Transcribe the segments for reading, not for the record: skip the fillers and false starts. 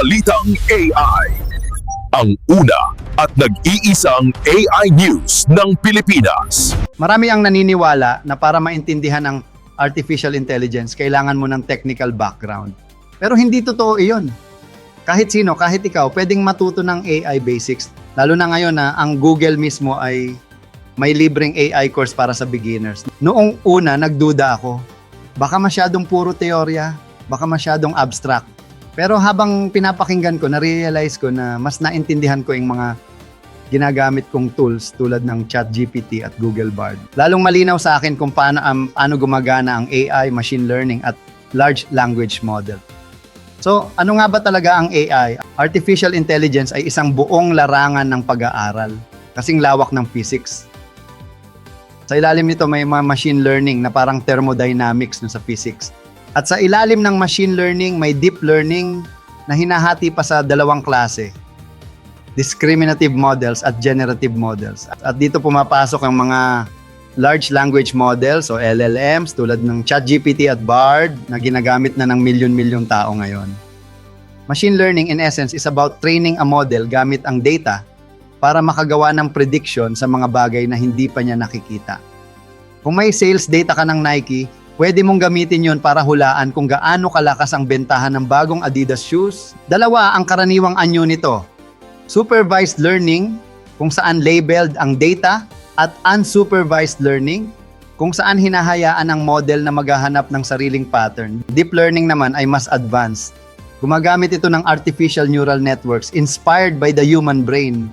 Balitang AI. Ang una at nag-iisang AI News ng Pilipinas. Marami ang naniniwala na para maintindihan ang artificial intelligence, kailangan mo ng technical background. Pero hindi totoo iyon. Kahit sino, kahit ikaw, pwedeng matuto ng AI basics. Lalo na ngayon na ang Google mismo ay may libreng AI course para sa beginners. Noong una, nagduda ako. Baka masyadong puro teorya, baka masyadong abstract. Pero habang pinapakinggan ko, na-realize ko na mas naintindihan ko yung mga ginagamit kong tools tulad ng ChatGPT at Google Bard. Lalong malinaw sa akin kung paano gumagana ang AI, machine learning at large language model. So, ano nga ba talaga ang AI? Artificial intelligence ay isang buong larangan ng pag-aaral, kasing lawak ng physics. Sa ilalim nito may mga machine learning na parang thermodynamics sa physics. At sa ilalim ng machine learning, may deep learning na hinahati pa sa dalawang klase. Discriminative models at generative models. At dito pumapasok ang mga large language models o LLMs tulad ng ChatGPT at Bard na ginagamit na ng milyon-milyong tao ngayon. Machine learning in essence is about training a model gamit ang data para makagawa ng prediction sa mga bagay na hindi pa niya nakikita. Kung may sales data ka ng Nike, pwede mong gamitin yon para hulaan kung gaano kalakas ang bentahan ng bagong Adidas shoes. Dalawa ang karaniwang anyo nito. Supervised learning, kung saan labeled ang data, at unsupervised learning, kung saan hinahayaan ang model na maghahanap ng sariling pattern. Deep learning naman ay mas advanced. Gumagamit ito ng artificial neural networks inspired by the human brain.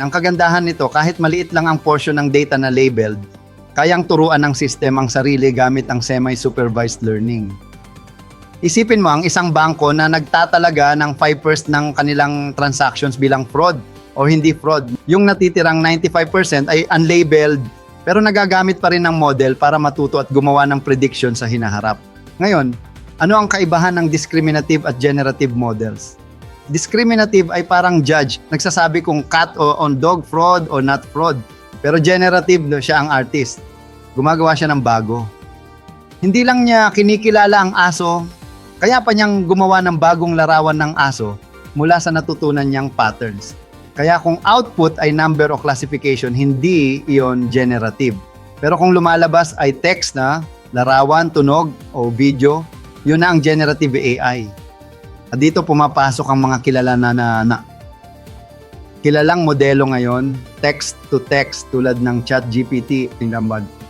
Ang kagandahan nito, kahit maliit lang ang portion ng data na labeled, kayang turuan ng system ang sarili gamit ang semi-supervised learning. Isipin mo ang isang bangko na nagtatalaga ng 5% ng kanilang transactions bilang fraud o hindi fraud. Yung natitirang 95% ay unlabeled pero nagagamit pa rin ng model para matuto at gumawa ng prediction sa hinaharap. Ngayon, ano ang kaibahan ng discriminative at generative models? Discriminative ay parang judge, nagsasabi kung cat o on dog fraud o not fraud. Pero generative, siya ang artist. Gumagawa siya ng bago. Hindi lang niya kinikilala ang aso, kaya pa niyang gumawa ng bagong larawan ng aso mula sa natutunan niyang patterns. Kaya kung output ay number o classification, hindi iyon generative. Pero kung lumalabas ay text na, larawan, tunog o video, yun na ang generative AI. At dito pumapasok ang mga kilalang modelo ngayon, text-to-text tulad ng ChatGPT,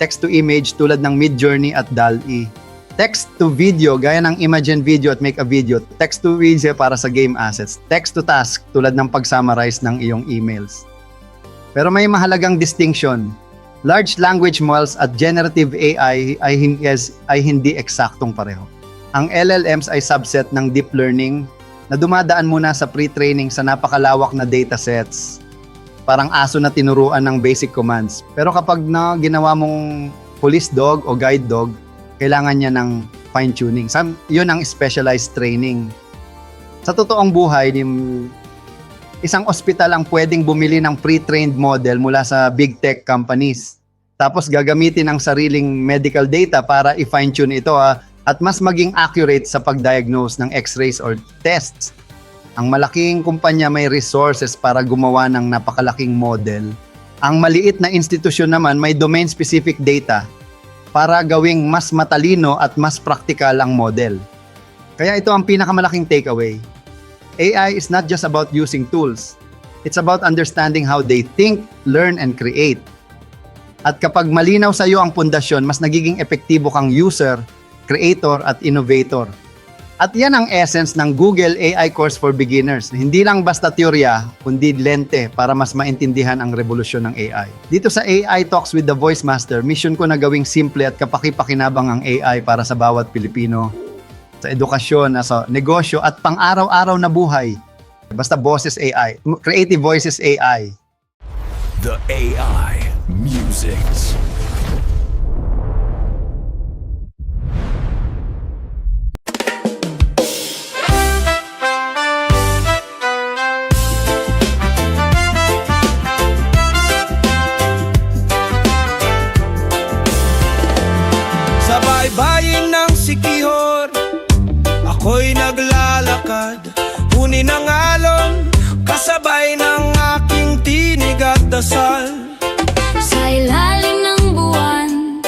text-to-image tulad ng Midjourney at DALL-E, text-to-video gaya ng Imagen Video at Make a Video, text-to-video para sa game assets, text-to-task tulad ng pag-summarize ng iyong emails. Pero may mahalagang distinction. Large language models at generative AI ay hindi eksaktong pareho. Ang LLMs ay subset ng deep learning na dumadaan muna sa pre-training sa napakalawak na datasets. Parang aso na tinuruan ng basic commands. Pero kapag ginawa mong police dog o guide dog, kailangan niya ng fine-tuning. Yun ang specialized training. Sa totoong buhay, isang ospital ang pwedeng bumili ng pre-trained model mula sa big tech companies. Tapos gagamitin ang sariling medical data para i-fine-tune ito at mas maging accurate sa pag-diagnose ng x-rays or tests. Ang malaking kumpanya may resources para gumawa ng napakalaking model. Ang maliit na institusyon naman may domain-specific data para gawing mas matalino at mas practical ang model. Kaya ito ang pinakamalaking takeaway. AI is not just about using tools. It's about understanding how they think, learn, and create. At kapag malinaw sa iyo ang pundasyon, mas nagiging epektibo kang user, creator at innovator. At yan ang essence ng Google AI Course for Beginners. Hindi lang basta teorya, kundi lente para mas maintindihan ang revolusyon ng AI. Dito sa AI Talks with the Voice Master, mission ko na gawing simple at kapaki-pakinabang ang AI para sa bawat Pilipino. Sa edukasyon, sa negosyo at pang-araw-araw na buhay. Basta boses AI, creative voices AI. The AI Musics. Baybayin ng sikihor, ako'y naglalakad, ngunit Huni ng alon, kasabay ng aking tinig at dasal. Sa ilalim ng buwan,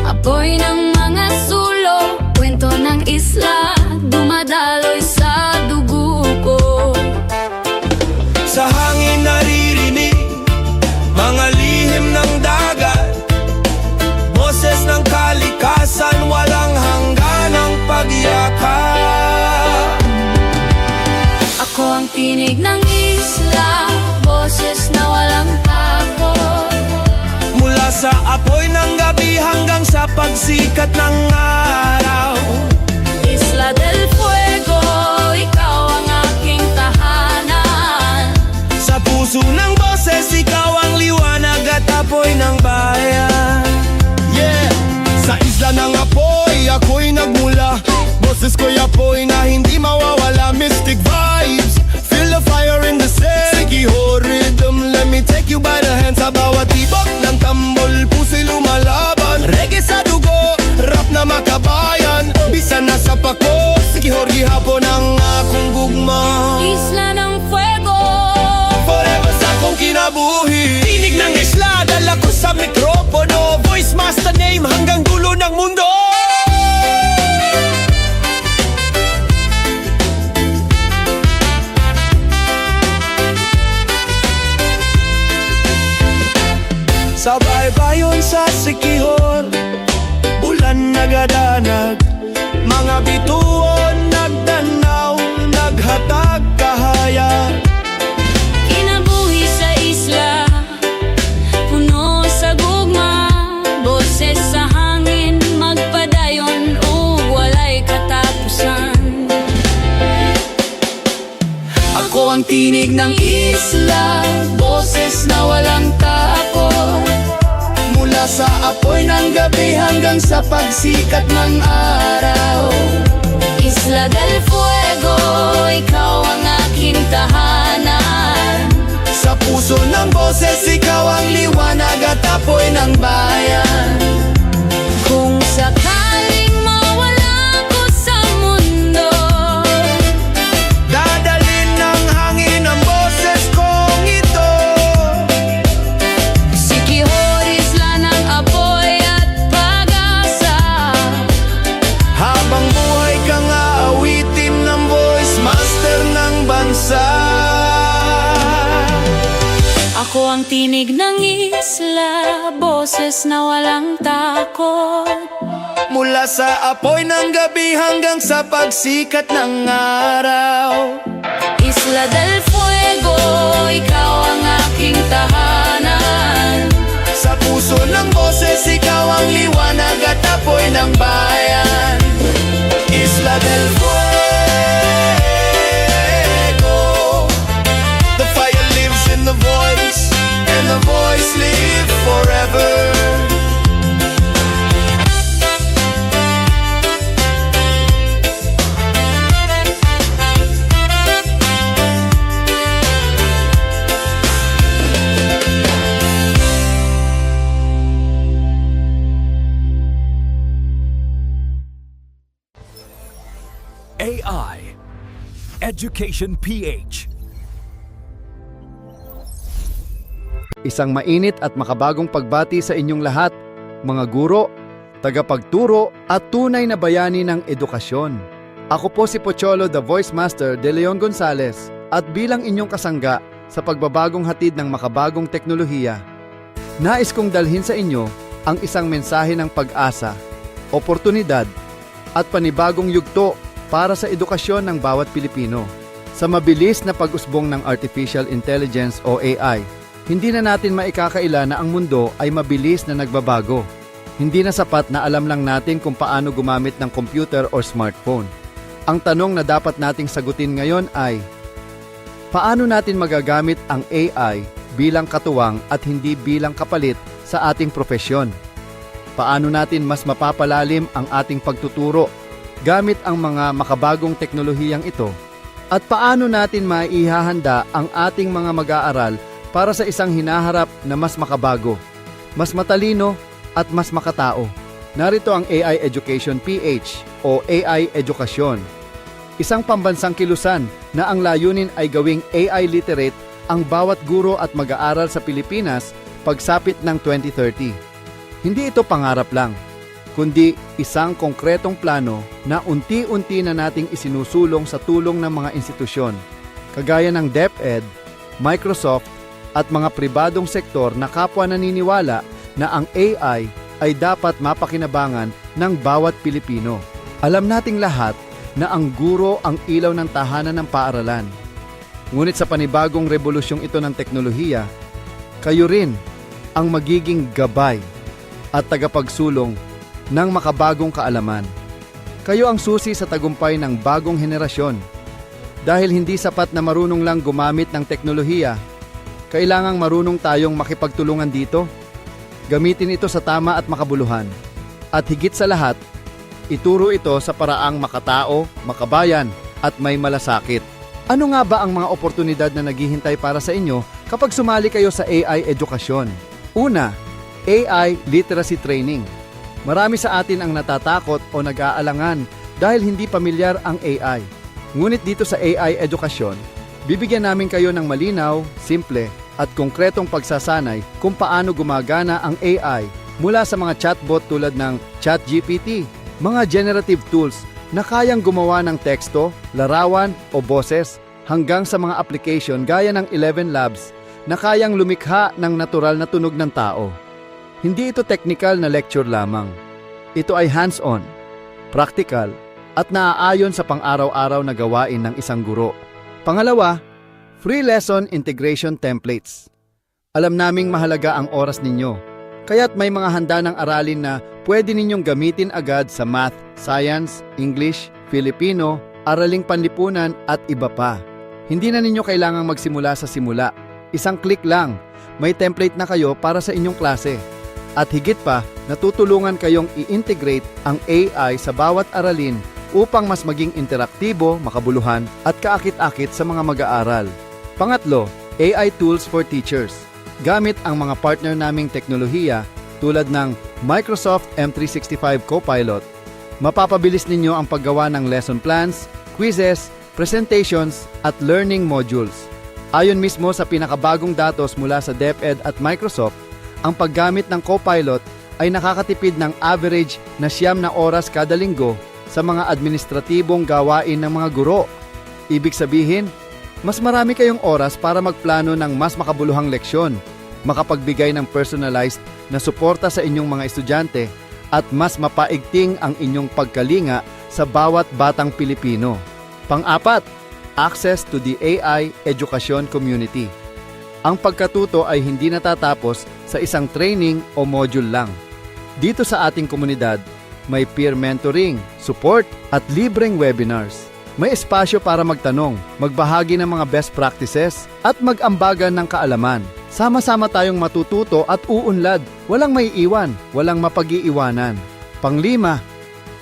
apoy ng mga sulok, kwento ng isla, dumadaloy sa dugo ko. Sa hangin naririnig, mga lihim ng dagat, boses ng kalikasan, walang hangganang pag-iyakan. Ako ang tinig ng isla, boses na walang takot. Mula sa apoy ng gabi hanggang sa pagsikat ng araw. Isla del Fuego, ikaw ang aking tahanan. Sa puso ng boses, ikaw ang liwanag at apoy ng bayan. Yeah! Sa isla ng apoy, ako'y nagmula. Boses ko'y apoy na hindi mawawala. Mystic vibes, feel the fire in the sea. Sige ho, rhythm, let me take you by the hand. Sa bawat tibok ng tambol, puso'y lumalaban. Reggae sa dugo, rap na makabayan. Bisa na sa pako, sige ho, hapon ang akong gugma. Isla ng Fuego, Forever sa akong kinabuhi. Tinig ng isla, dala ko sa mikropono. Voice master name hanggang dulo ng mundo. Sa baybayon sa Sikihor, ulan nagadanag. Mga bituon nagtanaw, naghatag kahaya. kinabuhi sa isla, puno sa gugma, boses sa hangin, magpadayon o walay katapusan. Ako Ang tinig ng isla, boses na walang takot. mula sa apoy ng gabi hanggang sa pagsikat ng araw. Isla del Fuego, ikaw ang aking tahanan. Sa puso ng boses, ikaw ang liwanag at apoy ng bayan. Kung sakaling mawala ko sa mundo, Dadalhin ng hangin ang boses kong ito. Sikihor, isla ng apoy at pag-asa. Habang buhay kang aawitin ng voice master ng bansa. Ako ang tinig ng isla, boses na walang takot. Mula sa apoy ng gabi hanggang sa pagsikat ng araw. Isla del Fuego, ikaw ang aking tahanan. Sa puso ng boses, ikaw ang liwanag at apoy ng bayan. Isla del Fuego, the fire lives in the voice, and the voice lives forever. AI Education PH. Isang mainit at makabagong pagbati sa inyong lahat, mga guro, tagapagturo at tunay na bayani ng edukasyon. Ako po si Pocholo, the Voice Master de Leon Gonzales, at bilang inyong kasangga sa pagbabagong hatid ng makabagong teknolohiya, nais kong dalhin sa inyo ang isang mensahe ng pag-asa, oportunidad at panibagong yugto para sa edukasyon ng bawat Pilipino. Sa mabilis na pag-usbong ng Artificial Intelligence o AI, hindi na natin maikakaila na ang mundo ay mabilis na nagbabago. Hindi na sapat na alam lang natin kung paano gumamit ng computer o smartphone. Ang tanong na dapat nating sagutin ngayon ay, paano natin magagamit ang AI bilang katuwang at hindi bilang kapalit sa ating profesyon? Paano natin mas mapapalalim ang ating pagtuturo gamit ang mga makabagong teknolohiyang ito? At paano natin maihahanda ang ating mga mag-aaral para sa isang hinaharap na mas makabago, mas matalino at mas makatao? Narito ang AI Education PH o AI Edukasyon. Isang pambansang kilusan na ang layunin ay gawing AI literate ang bawat guro at mag-aaral sa Pilipinas pagsapit ng 2030. Hindi ito pangarap lang, kundi isang konkretong plano na unti-unti na nating isinusulong sa tulong ng mga institusyon, kagaya ng DepEd, Microsoft, at mga pribadong sektor na kapwa naniniwala na ang AI ay dapat mapakinabangan ng bawat Pilipino. Alam nating lahat na ang guro ang ilaw ng tahanan ng paaralan. Ngunit sa panibagong revolusyong ito ng teknolohiya, kayo rin ang magiging gabay at tagapagsulong ng makabagong kaalaman. Kayo ang susi sa tagumpay ng bagong henerasyon. Dahil hindi sapat na marunong lang gumamit ng teknolohiya, kailangang marunong tayong makipagtulungan dito. Gamitin ito sa tama at makabuluhan. At higit sa lahat, ituro ito sa paraang makatao, makabayan, at may malasakit. Ano nga ba ang mga oportunidad na naghihintay para sa inyo kapag sumali kayo sa AI edukasyon? Una, AI literacy training. Marami sa atin ang natatakot o nag-aalangan dahil hindi pamilyar ang AI. Ngunit dito sa AI edukasyon, bibigyan namin kayo ng malinaw, simple, at konkretong pagsasanay kung paano gumagana ang AI mula sa mga chatbot tulad ng ChatGPT, mga generative tools na kayang gumawa ng teksto, larawan o boses, hanggang sa mga application gaya ng 11 Labs na kayang lumikha ng natural na tunog ng tao. Hindi ito technical na lecture lamang. Ito ay hands-on, practical, at naaayon sa pang-araw-araw na gawain ng isang guro. Pangalawa, free lesson integration templates. Alam naming mahalaga ang oras ninyo, kaya't may mga handa ng aralin na pwede ninyong gamitin agad sa math, science, English, Filipino, araling panlipunan at iba pa. Hindi na ninyo kailangang magsimula sa simula. Isang click lang, may template na kayo para sa inyong klase. At higit pa, natutulungan kayong i-integrate ang AI sa bawat aralin upang mas maging interaktibo, makabuluhan at kaakit-akit sa mga mag-aaral. Pangatlo, AI tools for teachers. Gamit ang mga partner naming teknolohiya tulad ng Microsoft M365 Copilot, mapapabilis ninyo ang paggawa ng lesson plans, quizzes, presentations at learning modules. Ayon mismo sa pinakabagong datos mula sa DepEd at Microsoft, ang paggamit ng Copilot ay nakakatipid ng average na 9 na oras kada linggo sa mga administratibong gawain ng mga guro. Ibig sabihin, mas marami kayong oras para magplano ng mas makabuluhang leksyon, makapagbigay ng personalized na suporta sa inyong mga estudyante, at mas mapaigting ang inyong pagkalinga sa bawat batang Pilipino. Pang-apat, access to the AI education community. Ang pagkatuto ay hindi natatapos sa isang training o module lang. Dito sa ating komunidad, may peer mentoring, support at libreng webinars. May espasyo para magtanong, magbahagi ng mga best practices at mag-ambagan ng kaalaman. Sama-sama tayong matututo at uunlad. Walang may iwan, walang mapag-iiwanan. Panglima,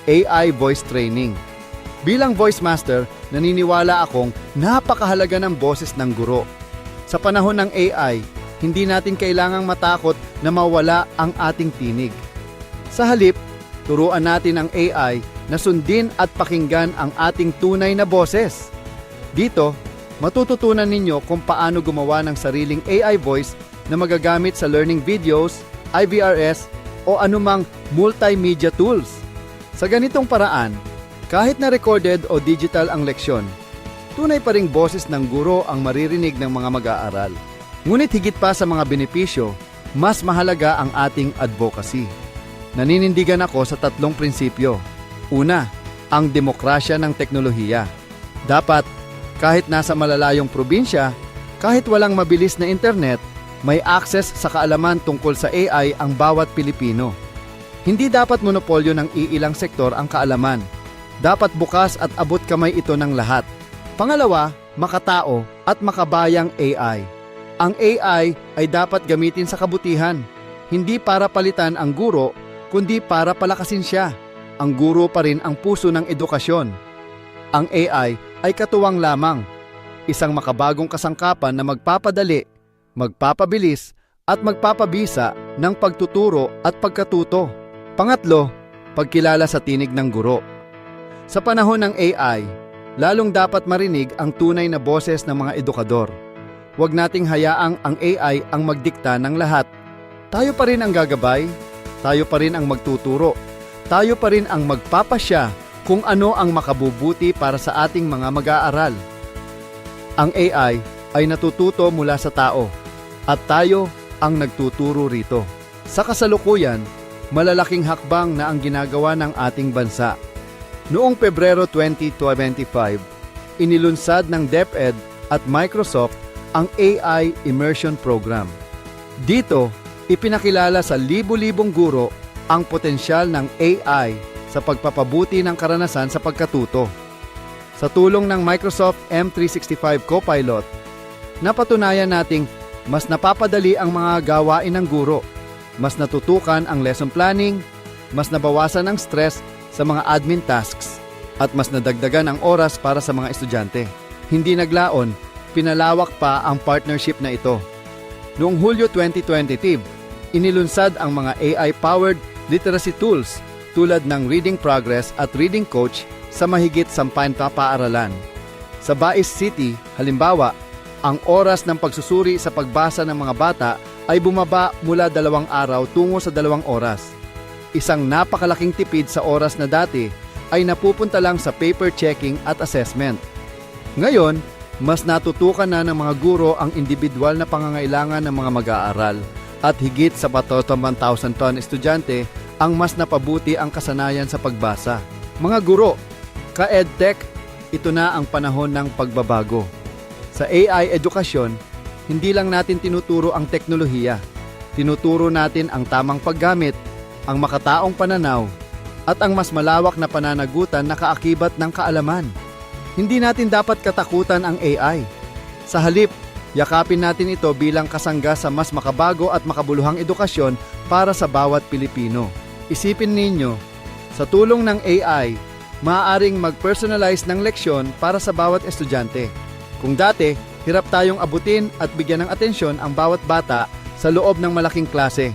AI voice training. Bilang voice master, naniniwala akong napakahalaga ng boses ng guro. Sa panahon ng AI, hindi natin kailangang matakot na mawala ang ating tinig. Sa halip, turuan natin ang AI na sundin at pakinggan ang ating tunay na boses. Dito, matututunan ninyo kung paano gumawa ng sariling AI voice na magagamit sa learning videos, IVRS o anumang multimedia tools. Sa ganitong paraan, kahit na recorded o digital ang leksyon, tunay pa ring boses ng guro ang maririnig ng mga mag-aaral. Ngunit higit pa sa mga benepisyo, mas mahalaga ang ating advocacy. Naninindigan ako sa 3 prinsipyo. Una, ang demokrasya ng teknolohiya. Dapat, kahit nasa malalayong probinsya, kahit walang mabilis na internet, may access sa kaalaman tungkol sa AI ang bawat Pilipino. Hindi dapat monopolyo ng iilang sektor ang kaalaman. Dapat bukas at abot kamay ito ng lahat. Pangalawa, makatao at makabayang AI. Ang AI ay dapat gamitin sa kabutihan, hindi para palitan ang guro, kundi para palakasin siya. Ang guro pa rin ang puso ng edukasyon. Ang AI ay katuwang lamang, isang makabagong kasangkapan na magpapadali, magpapabilis at magpapabisa ng pagtuturo at pagkatuto. Pangatlo, pagkilala sa tinig ng guro. Sa panahon ng AI, lalong dapat marinig ang tunay na boses ng mga edukador. Huwag nating hayaang ang AI ang magdikta ng lahat. Tayo pa rin ang gagabay, tayo pa rin ang magtuturo, tayo pa rin ang magpapasya kung ano ang makabubuti para sa ating mga mag-aaral. Ang AI ay natututo mula sa tao at tayo ang nagtuturo rito. Sa kasalukuyan, malalaking hakbang na ang ginagawa ng ating bansa. Noong Pebrero 2025, inilunsad ng DepEd at Microsoft ang AI Immersion Program. Dito, ipinakilala sa libu-libong guro ang potensyal ng AI sa pagpapabuti ng karanasan sa pagkatuto. Sa tulong ng Microsoft M365 Copilot, napatunayan nating mas napapadali ang mga gawain ng guro, mas natutukan ang lesson planning, mas nabawasan ang stress sa mga admin tasks, at mas nadagdagan ang oras para sa mga estudyante. Hindi naglaon, pinalawak pa ang partnership na ito. Noong Hulyo 2022, inilunsad ang mga AI-powered literacy tools tulad ng Reading Progress at Reading Coach sa mahigit 10 paaralan. Sa Bais City, halimbawa, ang oras ng pagsusuri sa pagbasa ng mga bata ay bumaba mula 2 araw tungo sa 2 oras. Isang napakalaking tipid sa oras na dati ay napupunta lang sa paper checking at assessment. Ngayon, mas natutukan na ng mga guro ang individual na pangangailangan ng mga mag-aaral at higit sa 1,000 ton estudyante ang mas napabuti ang kasanayan sa pagbasa. Mga guro, ka-EdTech, ito na ang panahon ng pagbabago. Sa AI edukasyon, hindi lang natin tinuturo ang teknolohiya. Tinuturo natin ang tamang paggamit, ang makataong pananaw, at ang mas malawak na pananagutan na kaakibat ng kaalaman. Hindi natin dapat katakutan ang AI. Sa halip, yakapin natin ito bilang kasangga sa mas makabago at makabuluhang edukasyon para sa bawat Pilipino. Isipin ninyo, sa tulong ng AI, maaaring mag-personalize ng leksyon para sa bawat estudyante. Kung dati, hirap tayong abutin at bigyan ng atensyon ang bawat bata sa loob ng malaking klase.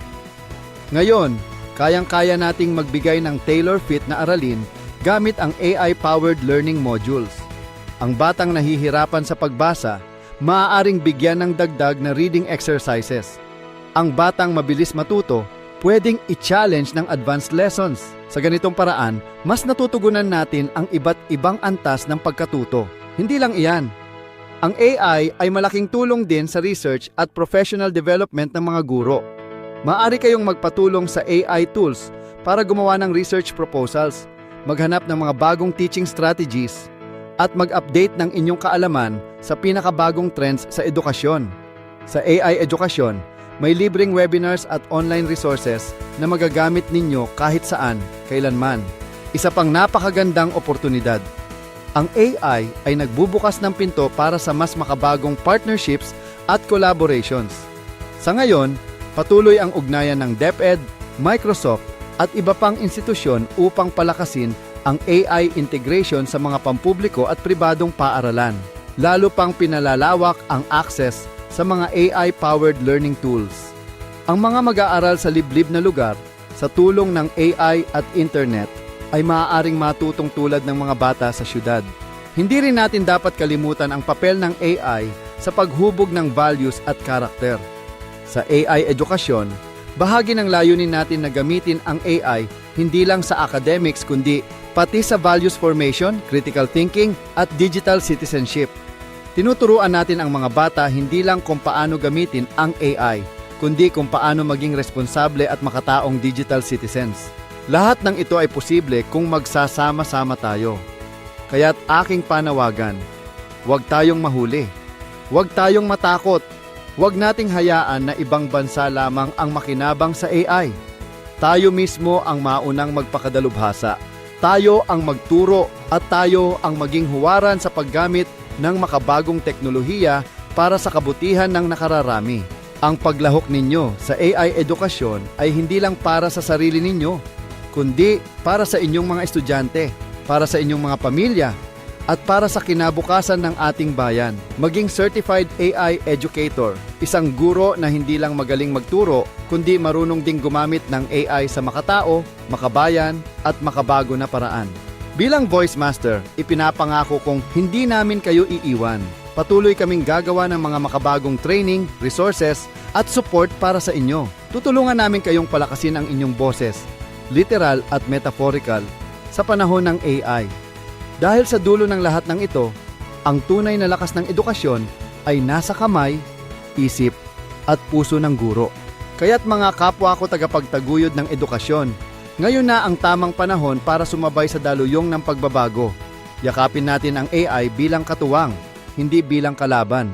Ngayon, kayang-kaya nating magbigay ng tailor-fit na aralin gamit ang AI-powered learning modules. Ang batang nahihirapan sa pagbasa, maaaring bigyan ng dagdag na reading exercises. Ang batang mabilis matuto, pwedeng i-challenge ng advanced lessons. Sa ganitong paraan, mas natutugunan natin ang iba't ibang antas ng pagkatuto. Hindi lang iyan. Ang AI ay malaking tulong din sa research at professional development ng mga guro. Maaari kayong magpatulong sa AI tools para gumawa ng research proposals, maghanap ng mga bagong teaching strategies, at mag-update ng inyong kaalaman sa pinakabagong trends sa edukasyon. Sa AI edukasyon, may libreng webinars at online resources na magagamit ninyo kahit saan, kailanman. Isa pang napakagandang oportunidad. Ang AI ay nagbubukas ng pinto para sa mas makabagong partnerships at collaborations. Sa ngayon, patuloy ang ugnayan ng DepEd, Microsoft at iba pang institusyon upang palakasin ang AI integration sa mga pampubliko at pribadong paaralan. Lalo pang pinalalawak ang access sa mga AI-powered learning tools. Ang mga mag-aaral sa liblib na lugar, sa tulong ng AI at internet, ay maaaring matutong tulad ng mga bata sa syudad. Hindi rin natin dapat kalimutan ang papel ng AI sa paghubog ng values at karakter. Sa AI edukasyon, bahagi ng layunin natin na gamitin ang AI hindi lang sa academics kundi pati sa values formation, critical thinking at digital citizenship. Tinuturuan natin ang mga bata hindi lang kung paano gamitin ang AI, kundi kung paano maging responsable at makataong digital citizens. Lahat ng ito ay posible kung magsasama-sama tayo. Kaya't aking panawagan, huwag tayong mahuli, huwag tayong matakot, huwag nating hayaan na ibang bansa lamang ang makinabang sa AI. Tayo mismo ang maunang magpakadalubhasa. Tayo ang magturo at tayo ang maging huwaran sa paggamit ng makabagong teknolohiya para sa kabutihan ng nakararami. Ang paglahok ninyo sa AI edukasyon ay hindi lang para sa sarili ninyo, kundi para sa inyong mga estudyante, para sa inyong mga pamilya, at para sa kinabukasan ng ating bayan. Maging certified AI educator, isang guro na hindi lang magaling magturo, kundi marunong ding gumamit ng AI sa makatao, makabayan, at makabago na paraan. Bilang Voice Master, ipinapangako kong hindi namin kayo iiwan. Patuloy kaming gagawa ng mga makabagong training, resources, at support para sa inyo. Tutulungan namin kayong palakasin ang inyong boses, literal at metaphorical, sa panahon ng AI. Dahil sa dulo ng lahat ng ito, ang tunay na lakas ng edukasyon ay nasa kamay, isip, at puso ng guro. Kaya't mga kapwa ko tagapagtaguyod ng edukasyon, ngayon na ang tamang panahon para sumabay sa daluyong ng pagbabago. Yakapin natin ang AI bilang katuwang, hindi bilang kalaban.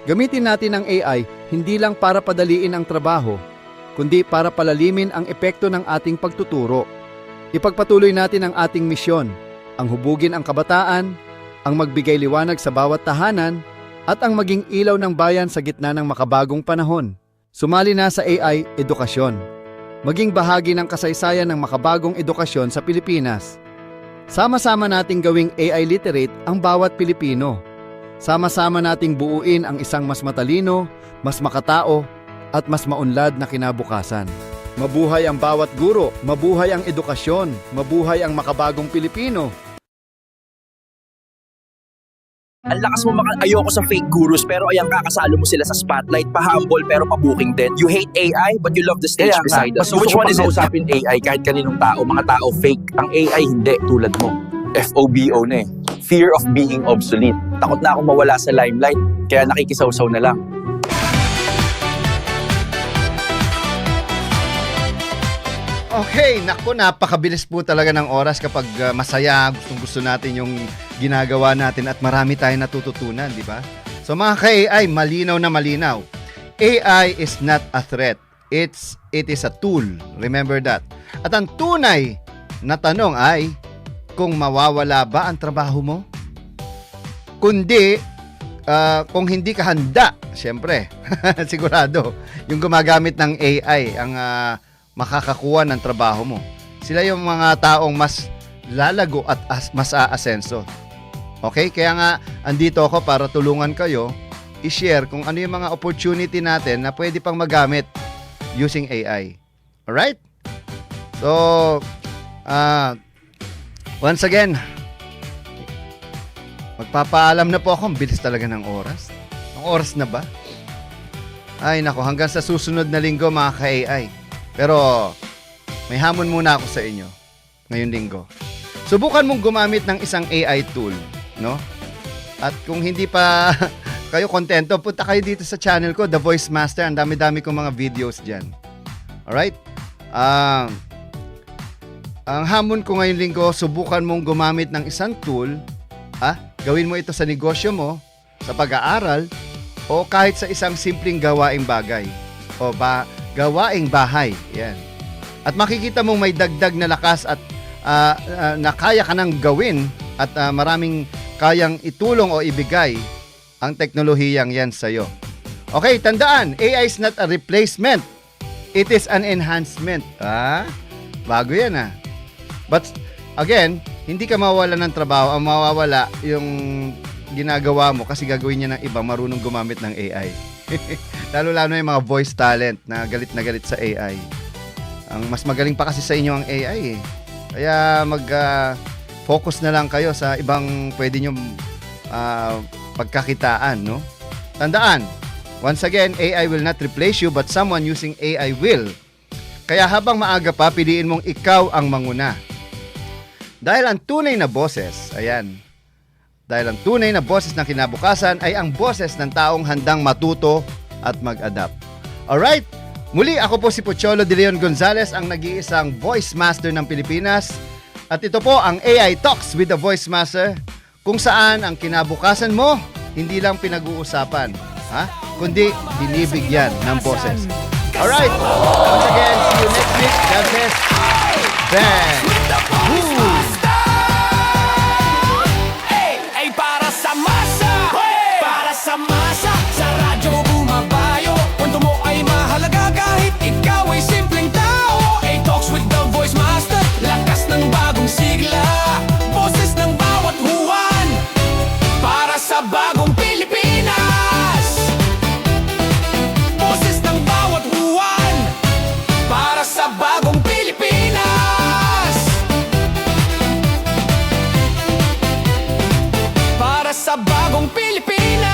Gamitin natin ang AI hindi lang para padaliin ang trabaho, kundi para palalimin ang epekto ng ating pagtuturo. Ipagpatuloy natin ang ating misyon, ang hubugin ang kabataan, ang magbigay liwanag sa bawat tahanan, at ang maging ilaw ng bayan sa gitna ng makabagong panahon. Sumali na sa AI edukasyon. Maging bahagi ng kasaysayan ng makabagong edukasyon sa Pilipinas. Sama-sama nating gawing AI literate ang bawat Pilipino. Sama-sama nating buuin ang isang mas matalino, mas makatao, at mas maunlad na kinabukasan. Mabuhay ang bawat guro, mabuhay ang edukasyon, mabuhay ang makabagong Pilipino. Ang lakas mo ayoko sa fake gurus pero ayan kakasalo mo sila sa spotlight, pa-humble pero pa-booking din. You hate AI but you love the stage Kaya beside nga, us. So which one is it? Usapin AI kahit kaninong tao, mga tao fake. Ang AI hindi, tulad mo. FOBO na eh. Fear of being obsolete. Takot na akong mawala sa limelight, kaya nakikisawsaw na lang. Okay, naku, napakabilis po talaga ng oras kapag masaya, gustong-gusto natin yung ginagawa natin at marami tayong natututunan, di ba? So mga ka-AI, malinaw na malinaw. AI is not a threat. It is a tool. Remember that. At ang tunay na tanong ay, kung mawawala ba ang trabaho mo? Kundi, kung hindi ka handa, syempre, sigurado, yung gumagamit ng AI, ang makakakuha ng trabaho mo. Sila yung mga taong mas lalago at mas aasenso. Okay? Kaya nga, andito ako para tulungan kayo i-share kung ano yung mga opportunity natin na pwede pang magamit using AI. Alright? So, once again, magpapaalam na po ako. Ang bilis talaga ng oras. Ang oras na ba? Ay, nako. Hanggang sa susunod na linggo, mga ka-AI. Pero, may hamon muna ako sa inyo ngayong linggo. Subukan mong gumamit ng isang AI tool, no? At kung hindi pa kayo kontento, punta kayo dito sa channel ko, The Voice Master. Ang dami-dami kong mga videos dyan. Alright? Ang hamon ko ngayong linggo, subukan mong gumamit ng isang tool. Gawin mo ito sa negosyo mo, sa pag-aaral, o kahit sa isang simpleng gawaing bagay. O gawaing bahay. Yan. At makikita mong may dagdag na lakas at na kaya ka nang gawin at maraming kayang itulong o ibigay ang teknolohiyang yan sa'yo. Okay, tandaan, AI is not a replacement. It is an enhancement. Bago yan But again, hindi ka mawawala ng trabaho. Ang mawawala yung ginagawa mo kasi gagawin niya ng iba marunong gumamit ng AI. Lalo-lalo yung mga voice talent na galit sa AI. Ang mas magaling pa kasi sa inyo ang AI eh. Kaya mag-focus na lang kayo sa ibang pwede nyo pagkakitaan, no? Tandaan, once again, AI will not replace you but someone using AI will. Kaya habang maaga pa, piliin mong ikaw ang manguna. Dahil ang tunay na boses, dahil ang tunay na boses ng kinabukasan ay ang boses ng taong handang matuto at mag-adapt. Alright? Muli, ako po si Pocholo De Leon Gonzalez, ang nag-iisang Voice Master ng Pilipinas. At ito po ang AI Talks with the Voice Master, kung saan ang kinabukasan mo, hindi lang pinag-uusapan, kundi binibigyan ng boses. Alright? Once again, see you next week. God bless. Bang! Woo! Para sa masa, para sa masa, sa radyo bumabayo. Kwento mo ay mahalaga kahit ikaw ay simpleng tao. A-Talks with the Voice Master, lakas ng bagong sigla, boses ng bawat huwan, para sa bagong Pilipinas. Boses ng bawat huwan, para sa bagong Pilipinas. Pilipinas.